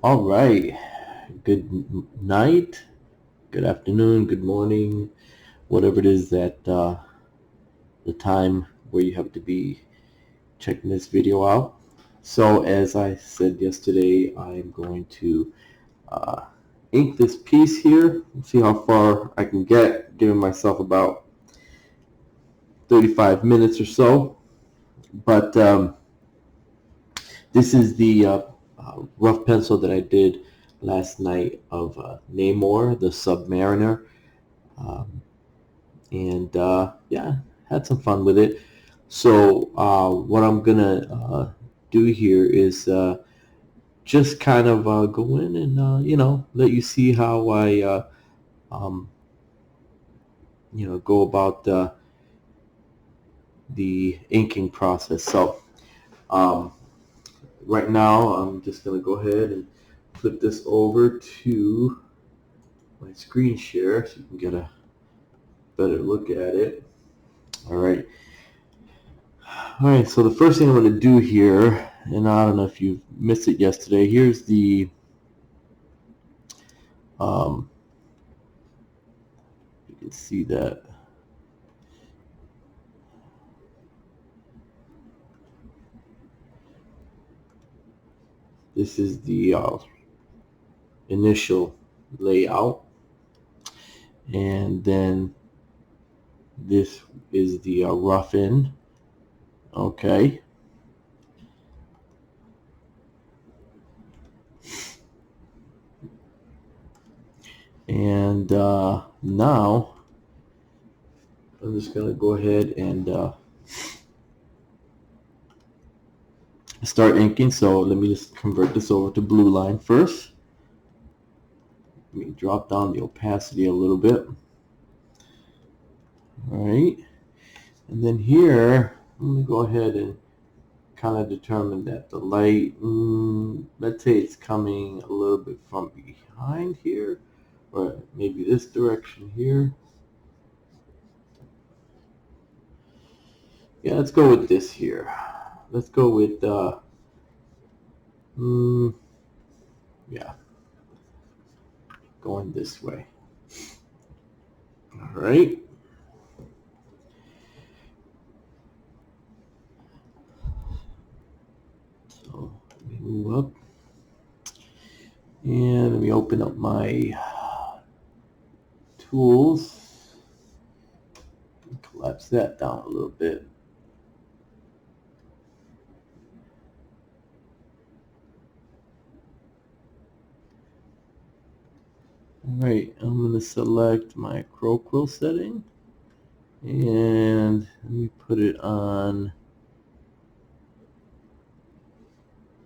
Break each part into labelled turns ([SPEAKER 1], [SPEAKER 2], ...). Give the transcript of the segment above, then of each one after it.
[SPEAKER 1] All right. Good night, good afternoon, good morning, whatever it is that the time where you have to be checking this video out. So, as I said yesterday, I'm going to uh, ink this piece here. See how far I can get, giving myself about 35 minutes or so. But this is the rough pencil that I did last night of Namor, the Submariner. Um, and yeah, had some fun with it. So what I'm gonna do here is just kind of go in and let you see how I um, go about the inking process. So um, right now I'm just gonna go ahead and flip this over to my screen share so you can get a better look at it. All right. All right, so the first thing I'm going to do here, and I don't know if you missed it yesterday, here's the, um, you can see that. This is the initial layout, and then this is the rough end, okay? And now I'm just going to go ahead and start inking. So let me just convert this over to blue line first. Let me drop down the opacity a little bit. All right. And then here, let me go ahead and kind of determine that the light, let's say it's coming a little bit from behind here, or maybe this direction here. Yeah, let's go with this here. Let's go with, yeah, going this way. All right. So let me move up. And let me open up my tools. Collapse that down a little bit. All right, I'm going to select my Crow Quill setting. And let me put it on,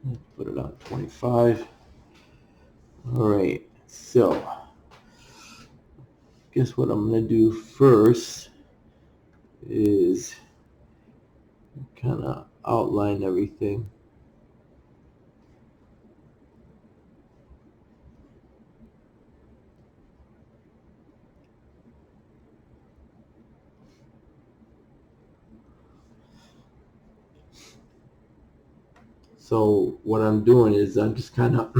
[SPEAKER 1] let's put it on 25. All right, so guess what I'm going to do first is kind of outline everything. So what I'm doing is I'm just kind of,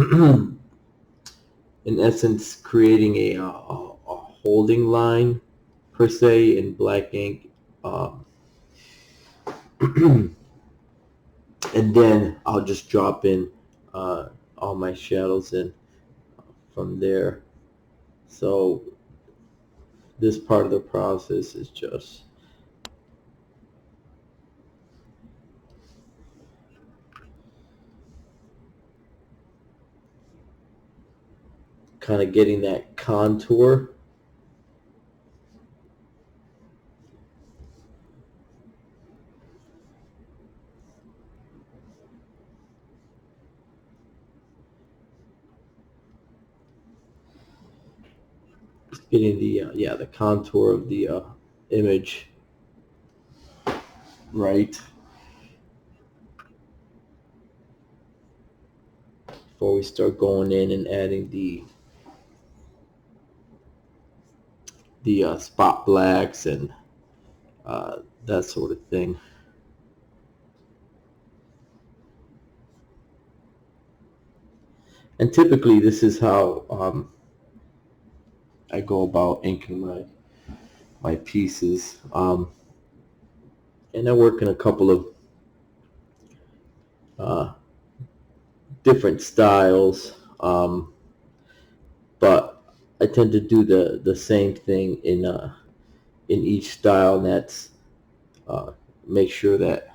[SPEAKER 1] in essence, creating a holding line per se in black ink. And then I'll just drop in all my shadows in from there. So this part of the process is just kind of getting that contour. Just getting the the contour of the image right before we start going in and adding the spot blacks and that sort of thing. And typically, this is how I go about inking my pieces. And I work in a couple of uh, different styles, but I tend to do the same thing in each style, and that's uh, make sure that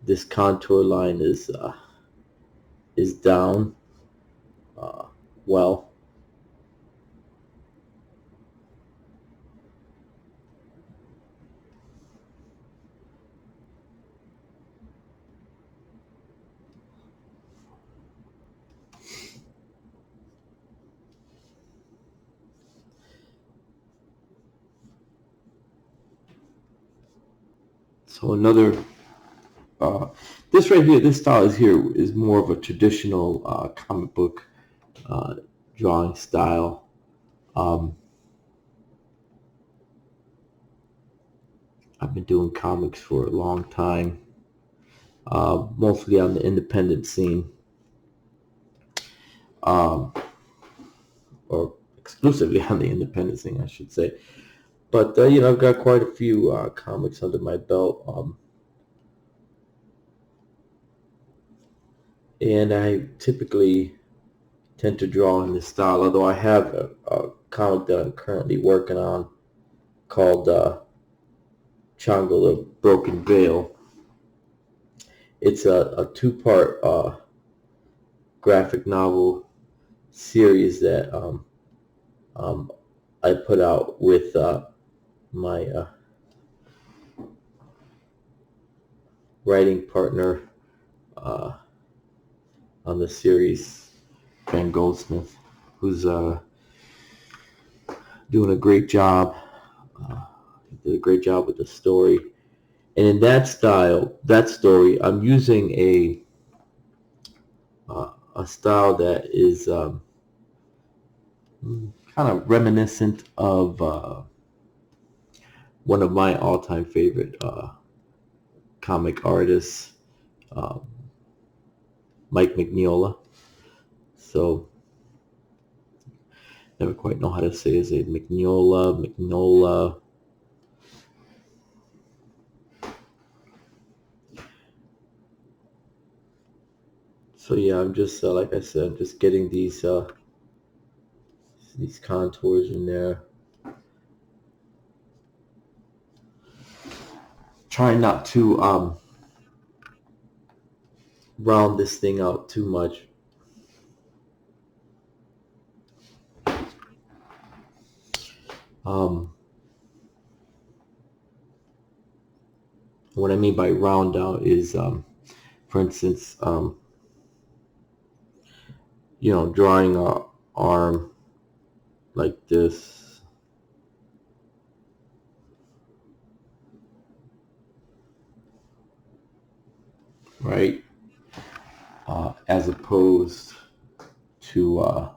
[SPEAKER 1] this contour line is down uh, well. So another uh, this right here, this style is here is more of a traditional comic book uh, drawing style. Um, I've been doing comics for a long time, mostly on the independent scene, um, or exclusively on the independent scene, I should say. But I've got quite a few comics under my belt, and I typically tend to draw in this style. Although I have a comic that I'm currently working on called Chongle the Broken Veil. It's a two-part graphic novel series that um, I put out with my writing partner uh, on the series, Ben Goldsmith, who's doing a great job. Uh, did a great job with the story. And in that style, that story, I'm using a style that is kind of reminiscent of one of my all-time favorite comic artists, um, Mike Mignola. So never quite know how to say his name. Mignola. So yeah, I'm just like I said, I'm just getting these contours in there. Trying not to round this thing out too much. Um, what I mean by round out is, for instance, drawing a arm like this, right? As opposed to,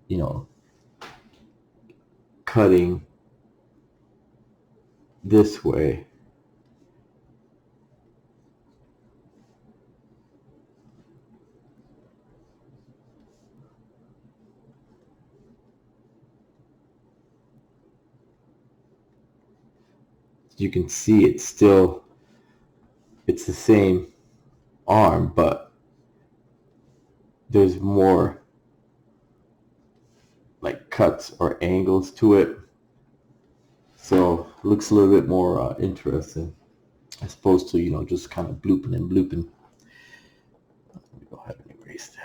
[SPEAKER 1] you know, cutting this way. You can see it's the same arm, but there's more like cuts or angles to it. So it looks a little bit more interesting as opposed to, just kind of blooping and blooping. Let me go ahead and erase that.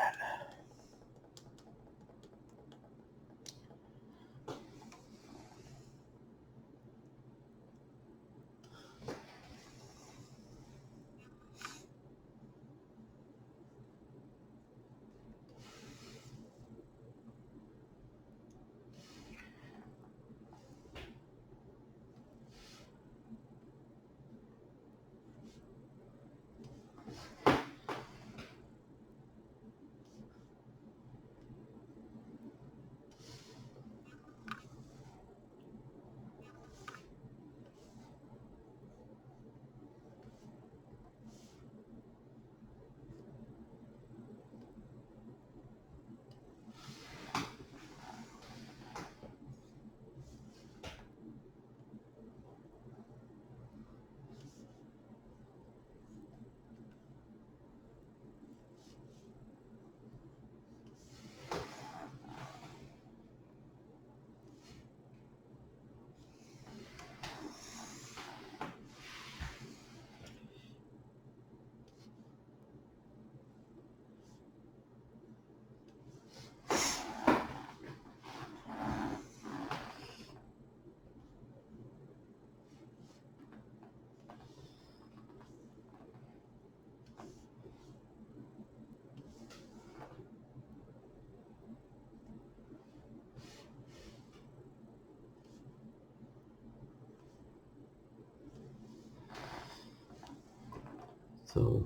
[SPEAKER 1] So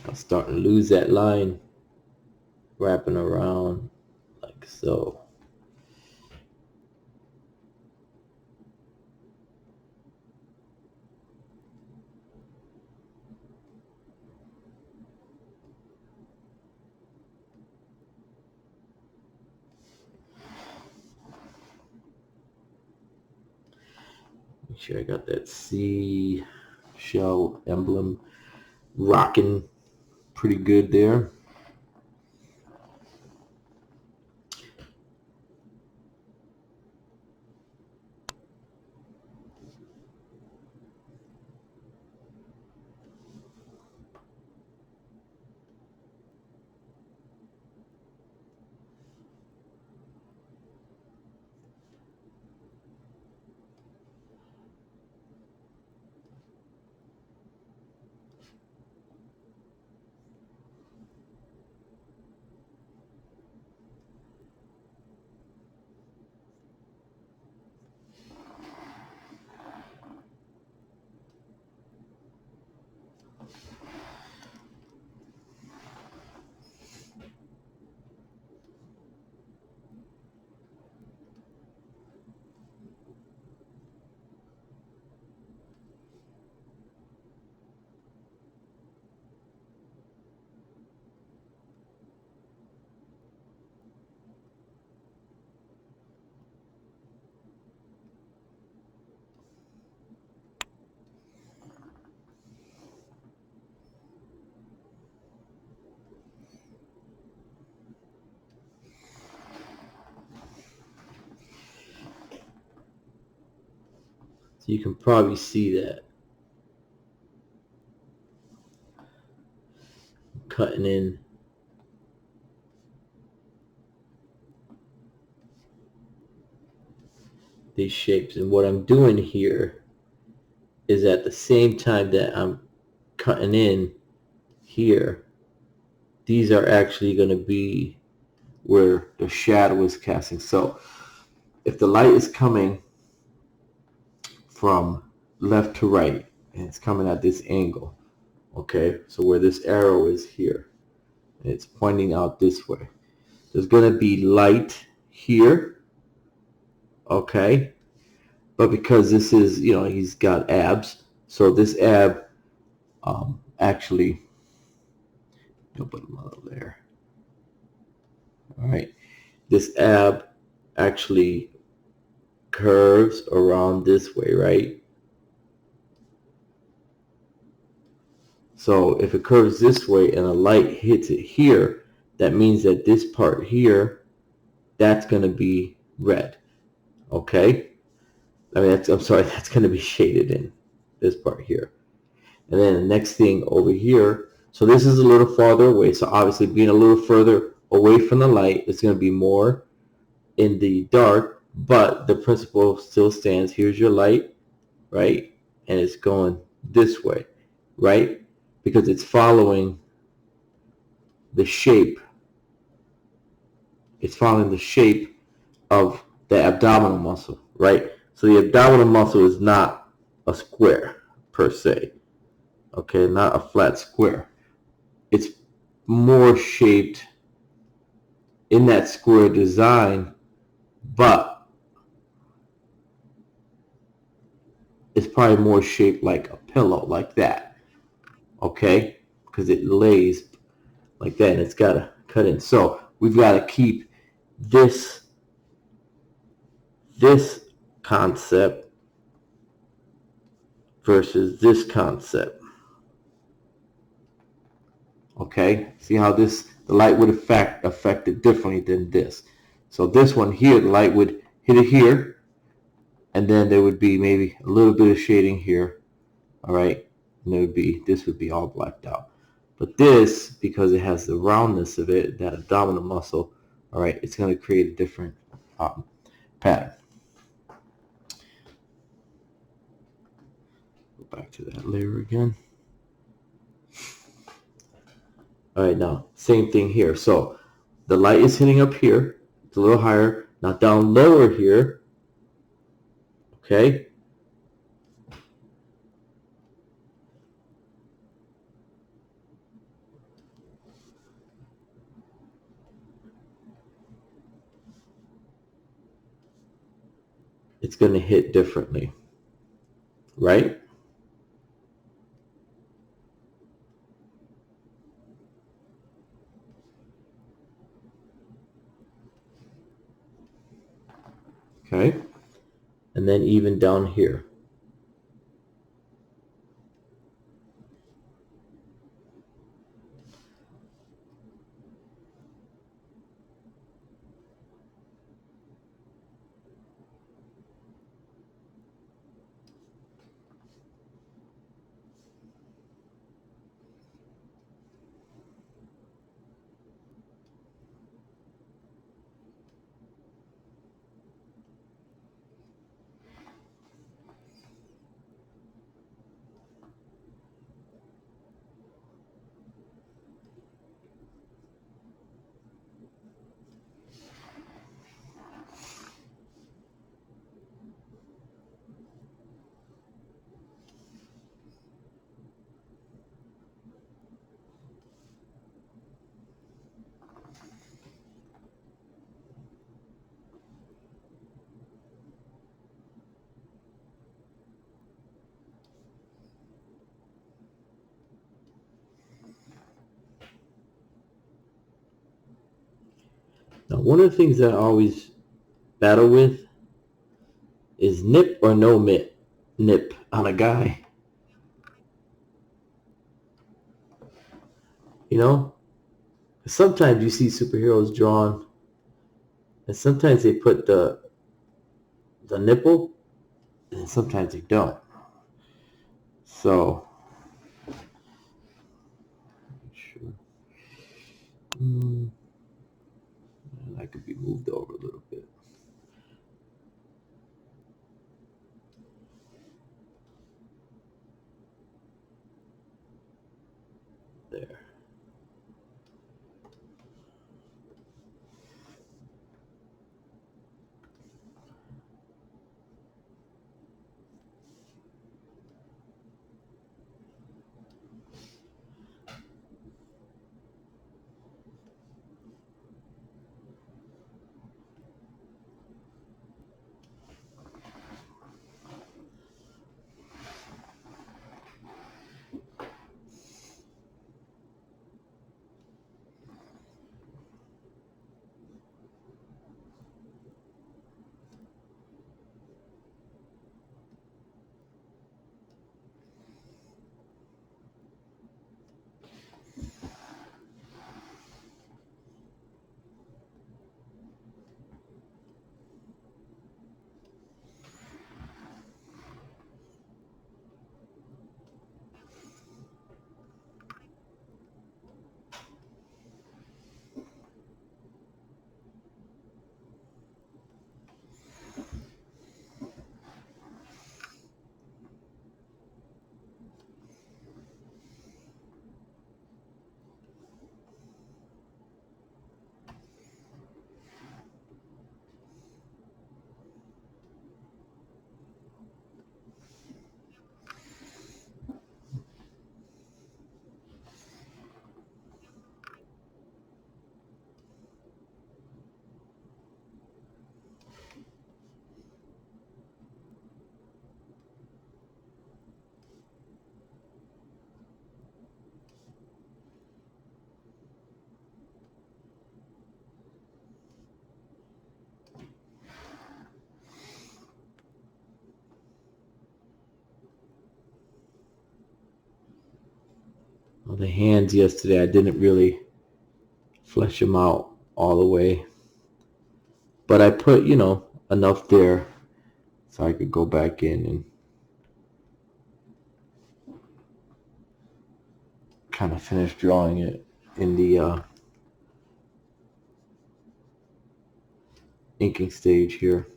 [SPEAKER 1] I'll start to lose that line, wrapping around like so. Make sure I got that C shell emblem rocking pretty good there. So you can probably see that. Cutting in these shapes. And what I'm doing here is at the same time that I'm cutting in here, these are actually going to be where the shadow is casting. So if the light is coming from left to right and it's coming at this angle, okay, so where this arrow is here, and it's pointing out this way, there's going to be light here, okay, but because this is, he's got abs, so this ab actually, I'll put him out there. All right, this ab actually curves around this way, right? So if it curves this way and a light hits it here, that means that this part here, that's going to be red, okay? I mean, I'm sorry, that's going to be shaded in, this part here. And then the next thing over here, so this is a little farther away, so obviously being a little further away from the light, it's going to be more in the dark, but the principle still stands. Here's your light, right? And it's going this way, right? Because it's following the shape. It's following the shape of the abdominal muscle, right? So the abdominal muscle is not a square per se, okay? Not a flat square. It's more shaped in that square design, but it's probably more shaped like a pillow, like that, okay? Because it lays like that and it's got to cut in. So we've got to keep this concept versus this concept. Okay, see how the light would affect it differently than this. So this one here, the light would hit it here, and then there would be maybe a little bit of shading here. All right, and this would be all blacked out. But this, because it has the roundness of it, that abdominal muscle, all right, it's going to create a different pattern. Go back to that layer again. All right, now same thing here. So the light is hitting up here. It's a little higher. Now down lower here, okay? It's going to hit differently, right? Okay? And then even down here. Now, one of the things that I always battle with is nip or no nip on a guy. You know, sometimes you see superheroes drawn, and sometimes they put the nipple, and sometimes they don't. So, sure. That could be moved over a little bit. There. Well, the hands yesterday, I didn't really flesh them out all the way. But I put, enough there so I could go back in and kind of finish drawing it in the inking stage here.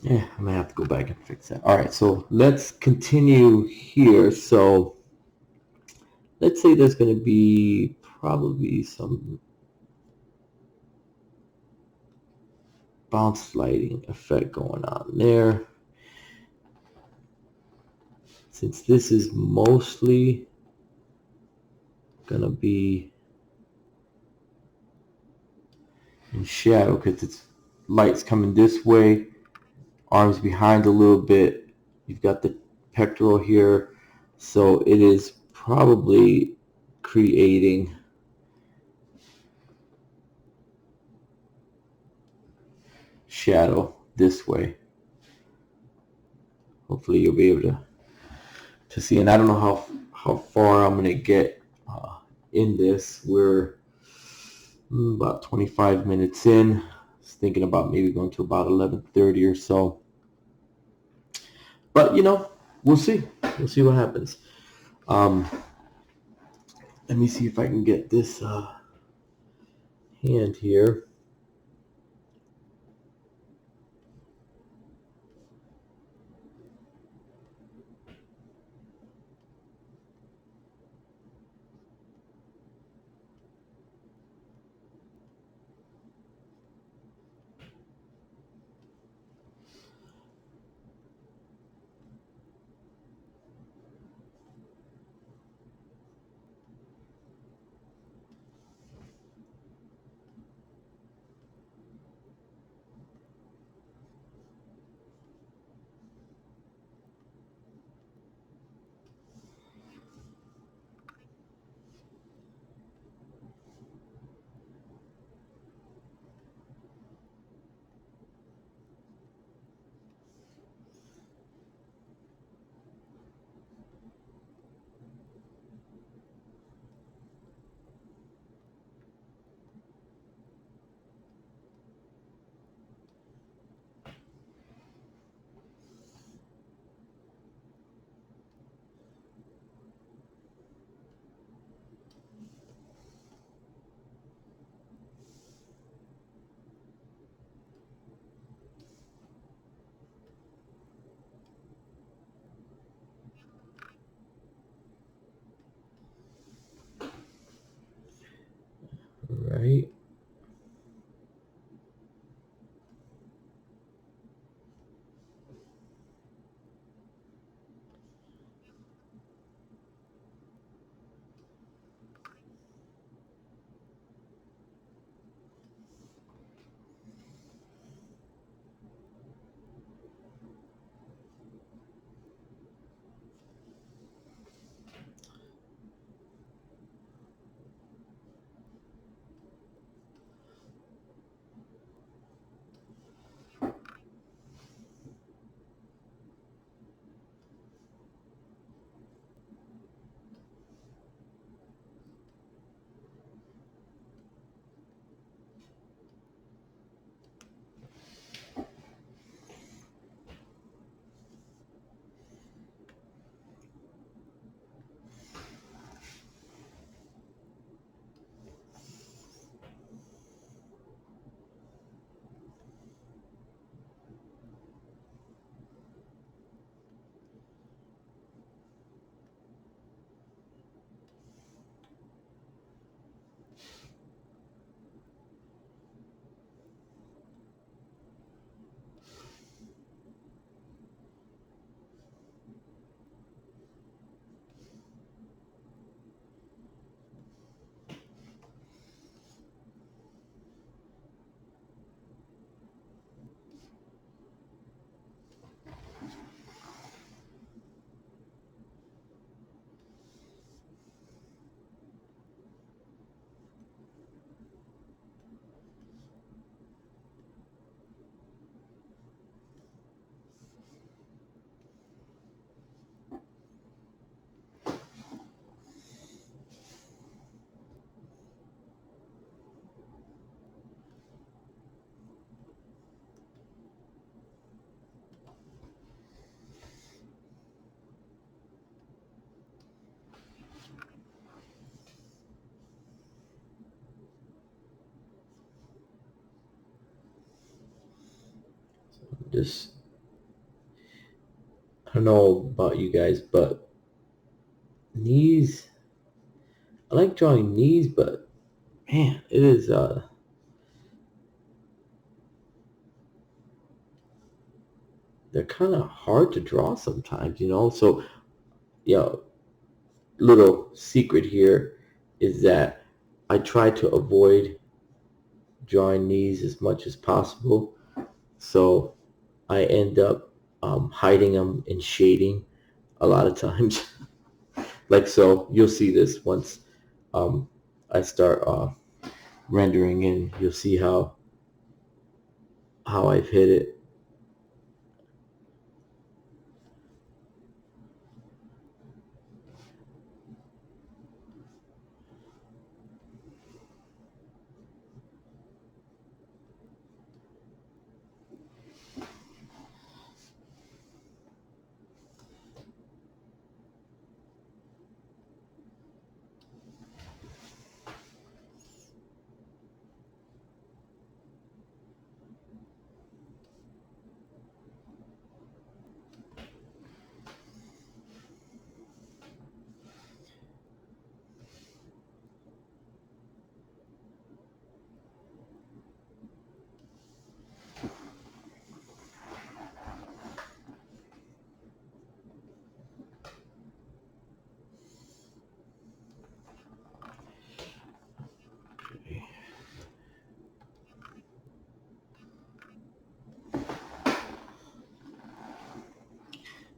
[SPEAKER 1] Yeah, I'm gonna have to go back and fix that. All right, so let's continue here. So let's say there's gonna be probably some bounce lighting effect going on there. Since this is mostly gonna be in shadow because it's light's coming this way, arms behind a little bit. You've got the pectoral here, so it is probably creating shadow this way. Hopefully you'll be able to see. And I don't know how far I'm gonna get in this. We're about 25 minutes in. I was thinking about maybe going to about 11:30 or so. But we'll see. We'll see what happens. Let me see if I can get this hand here. Right. Just don't know about you guys, but knees, I like drawing knees, but man, it is they're kind of hard to draw sometimes, you know. So, you know, little secret here is that I try to avoid drawing knees as much as possible. So I end up hiding them in shading a lot of times. Like so, you'll see this once I start rendering in. You'll see how I've hit it.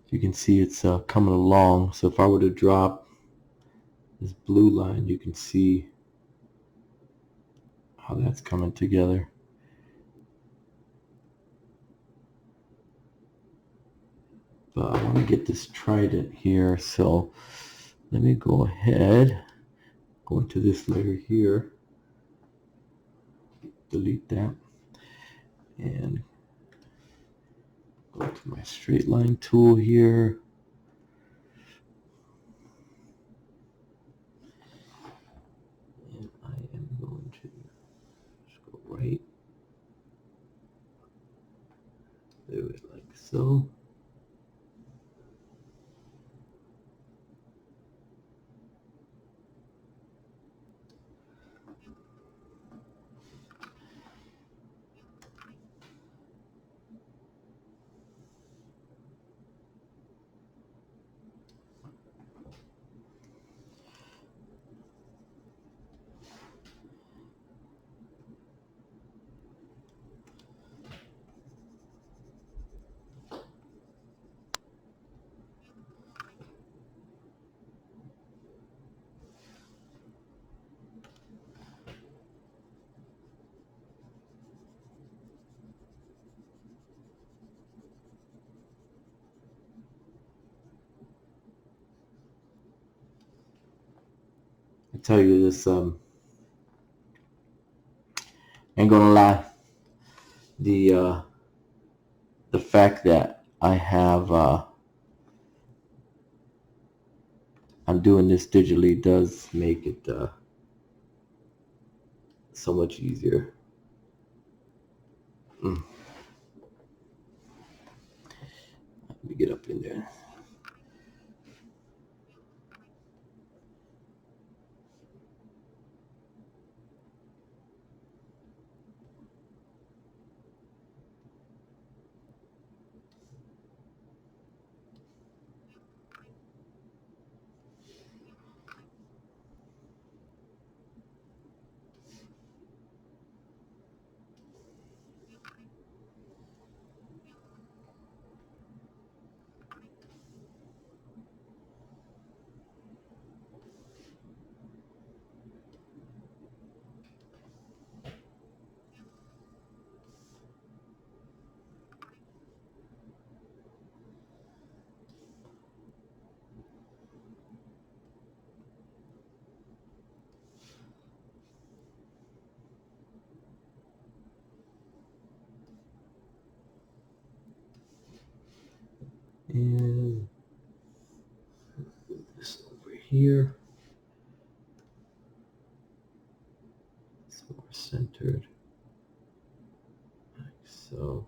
[SPEAKER 1] You can see it's coming along. So if I were to drop this blue line, you can see how that's coming together. But I want to get this trident here, so let me go ahead, go into this layer here, delete that, and go to my straight line tool here. And I am going to just go right through it like so. I tell you this, ain't gonna lie, the the fact that I have I'm doing this digitally does make it so much easier. Let me get up in there. And this over here. It's more centered. Like so.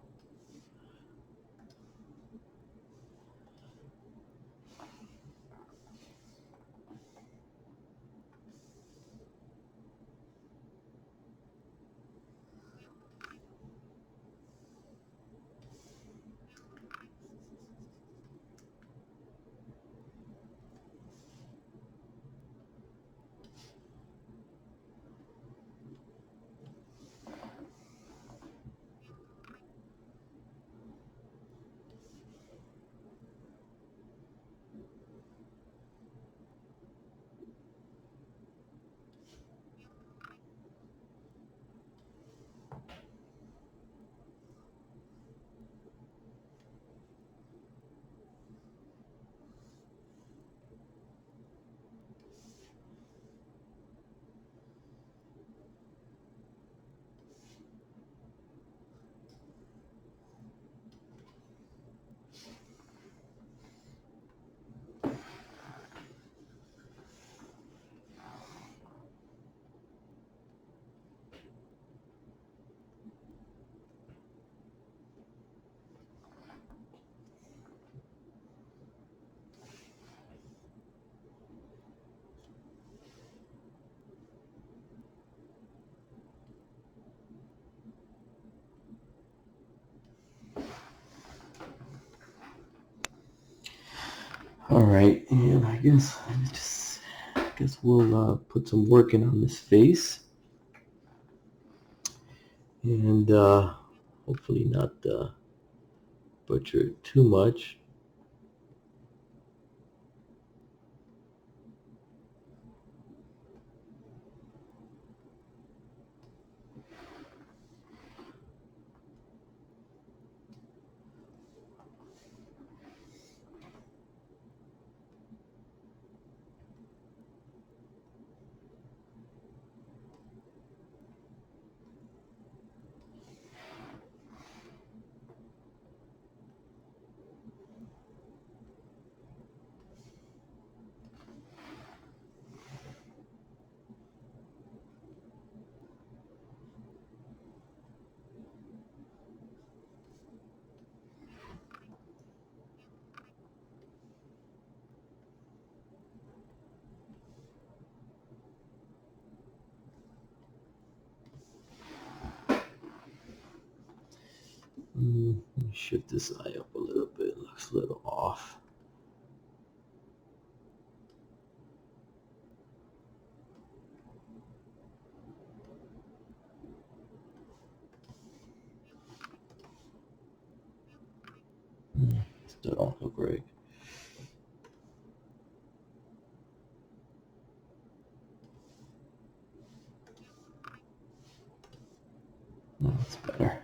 [SPEAKER 1] All right, and I guess we'll put some work in on this face, and hopefully not butcher it too much. Let me shift this eye up a little bit. It looks a little off. Still don't look right. That's better.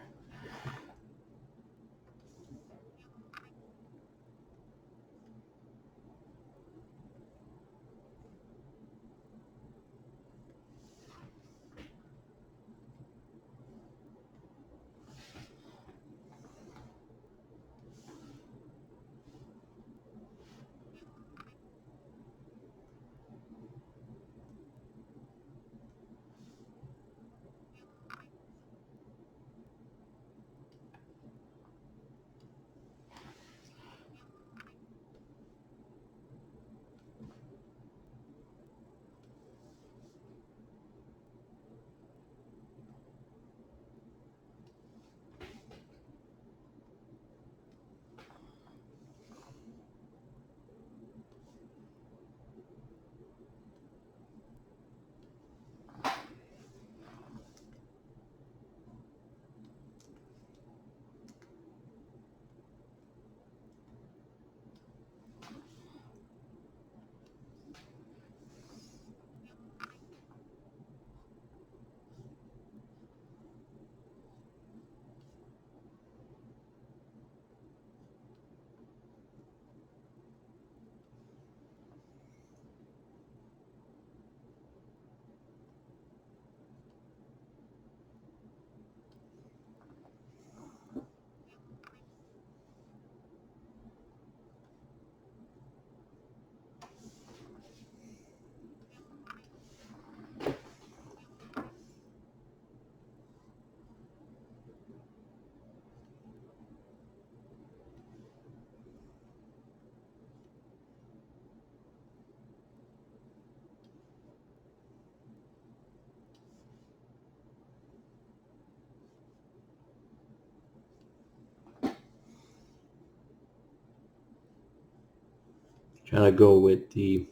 [SPEAKER 1] Trying to go with the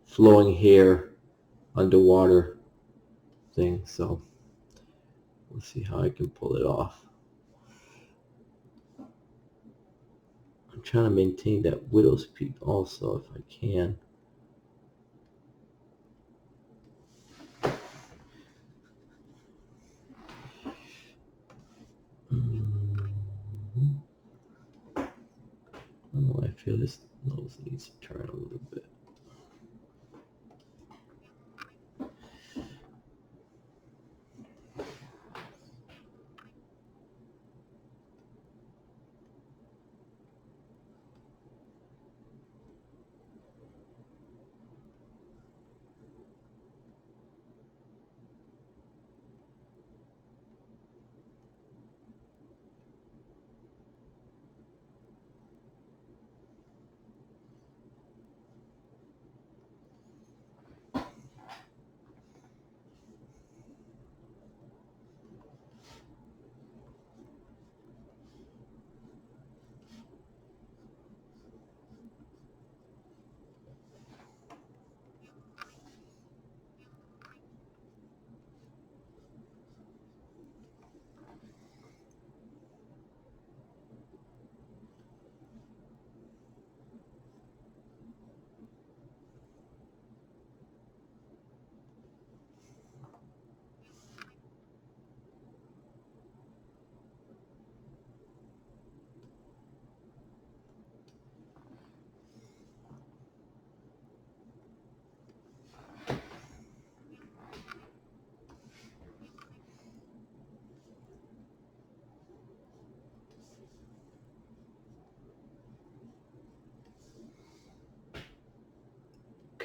[SPEAKER 1] flowing hair underwater thing, so let's see how I can pull it off. I'm trying to maintain that widow's peak also if I can. Oh, I feel this nose needs to turn a little bit.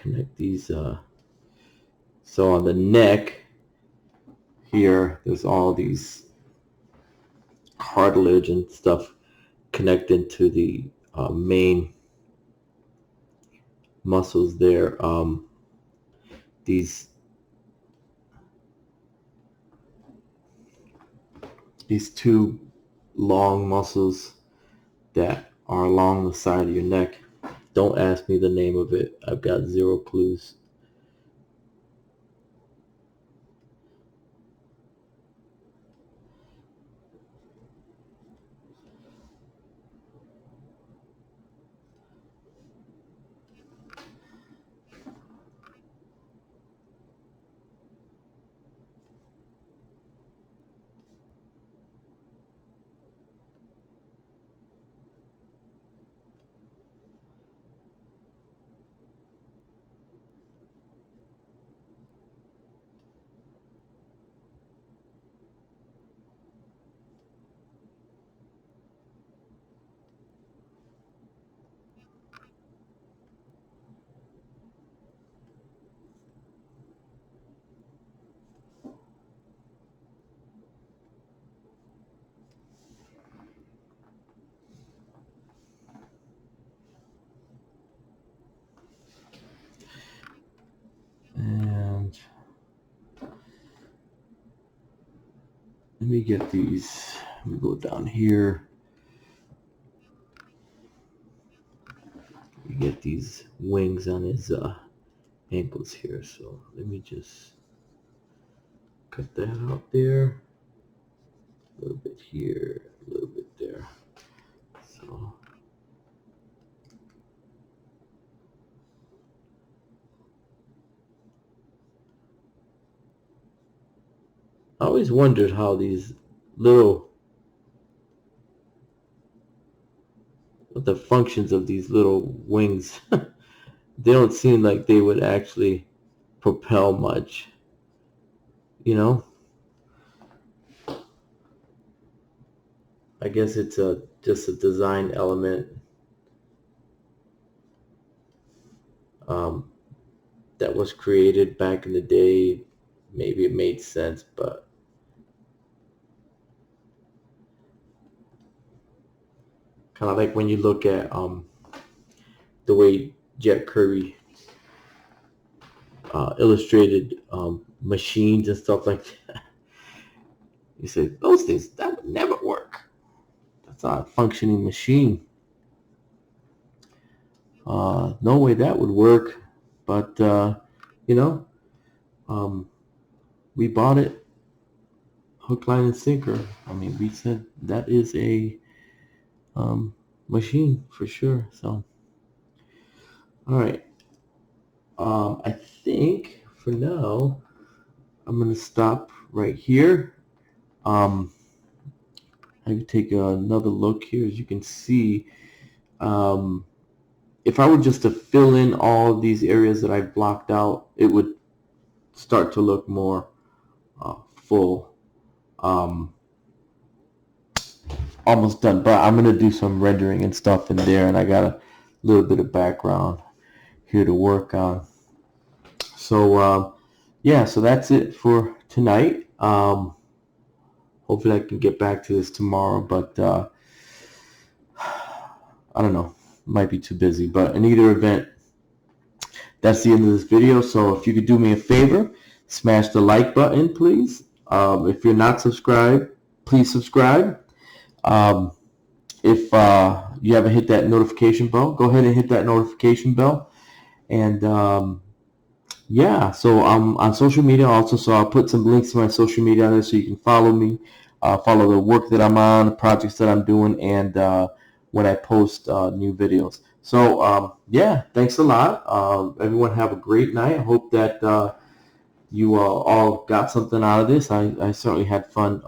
[SPEAKER 1] connect these. So on the neck here, there's all these cartilage and stuff connected to the main muscles there. These two long muscles that are along the side of your neck. Don't ask me the name of it. I've got zero clues. And let me get these. Let me go down here. You get these wings on his ankles here. So let me just cut that out there. A little bit here, a little bit there. So I always wondered how these little, what the functions of these little wings. They don't seem like they would actually propel much, you know. I guess it's just a design element that was created back in the day. Maybe it made sense, but kind of like when you look at the way Jack Kirby illustrated machines and stuff like that. You say those things, that would never work. That's not a functioning machine. No way that would work. But you know, we bought it hook, line, and sinker. I mean, we said that is a machine for sure. So, all right. I think for now, I'm gonna stop right here. I can take another look here. As you can see, if I were just to fill in all of these areas that I've blocked out, it would start to look more full. Almost done, but I'm gonna do some rendering and stuff in there, and I got a little bit of background here to work on. So yeah, so that's it for tonight. Hopefully I can get back to this tomorrow, but I don't know, might be too busy. But in either event, that's the end of this video. So if you could do me a favor, smash the like button, please. If you're not subscribed, please subscribe. If you haven't hit that notification bell, go ahead and hit that notification bell. And yeah, so I'm on social media also, so I'll put some links to my social media on there so you can follow me, follow the work that I'm on, the projects that I'm doing, and when I post new videos. So yeah, thanks a lot. Everyone have a great night. I hope that you all got something out of this. I certainly had fun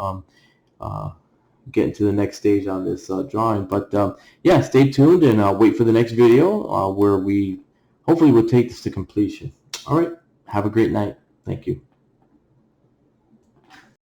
[SPEAKER 1] getting to the next stage on this drawing. But yeah, stay tuned and wait for the next video where we hopefully will take this to completion. All right. Have a great night. Thank you.